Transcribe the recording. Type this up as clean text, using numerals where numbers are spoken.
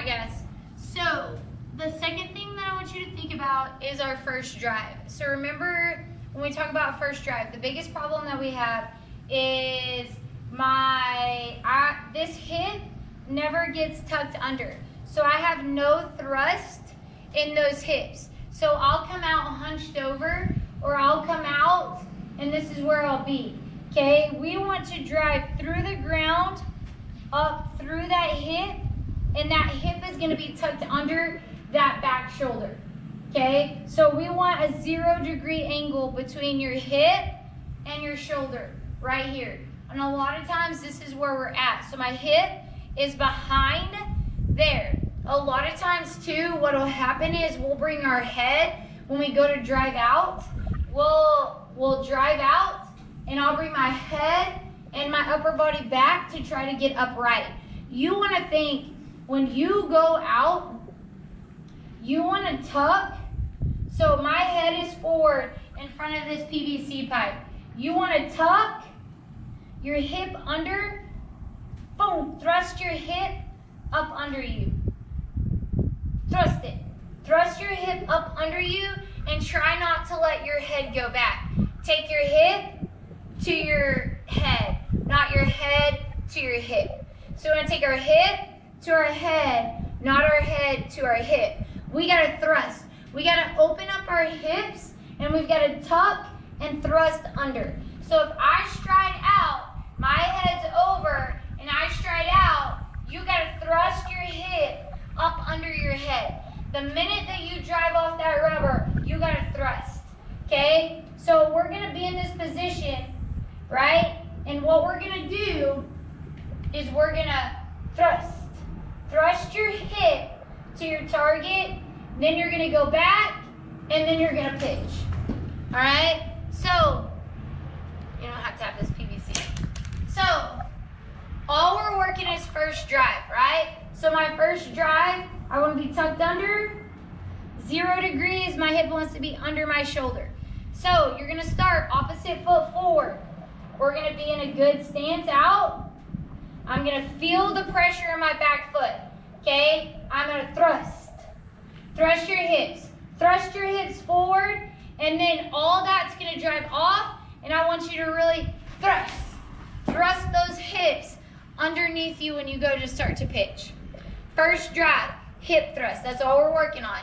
right, guys. So the second thing that I want you to think about is our first drive. So remember, when we talk about first drive, the biggest problem that we have is this hip never gets tucked under. So I have no thrust in those hips. So I'll come out hunched over, or I'll come out and this is where I'll be. Okay, we want to drive through the ground, up through that hip, and that hip is going to be tucked under that back shoulder. Okay, so we want a 0-degree angle between your hip and your shoulder right here. And a lot of times this is where we're at. So my hip is behind there. A lot of times too, what will happen is we'll bring our head when we go to drive out. We'll drive out, and I'll bring my head and my upper body back to try to get upright. You want to think, when you go out, you want to tuck. So my head is forward in front of this PVC pipe. You want to tuck your hip under, boom, thrust your hip up under you. Thrust it. Thrust your hip up under you and try not to let your head go back. Take your hip to your head, not your head to your hip. So we're going to take our hip to our head, not our head to our hip. We got to thrust. We got to open up our hips, and we've got to tuck and thrust under. So if I stride out, my head's over, and I stride out, you got to thrust your hip up under your head. The minute that you drive off that rubber, you got to thrust. Okay? So we're going to be in this position, right? And what we're going to do is we're going to thrust. Thrust your hip to your target, then you're going to go back, and then you're going to pitch. All right? So, you don't have to have this PVC. So, all we're working is first drive, right? So my first drive, I want to be tucked under. 0 degrees, my hip wants to be under my shoulder. So you're going to start opposite foot forward. We're going to be in a good stance out. I'm going to feel the pressure in my back foot. Okay? I'm going to thrust. Thrust your hips. Thrust your hips forward, and then all that's going to drive off, and I want you to really thrust. Thrust those hips underneath you when you go to start to pitch. First drive, hip thrust. That's all we're working on.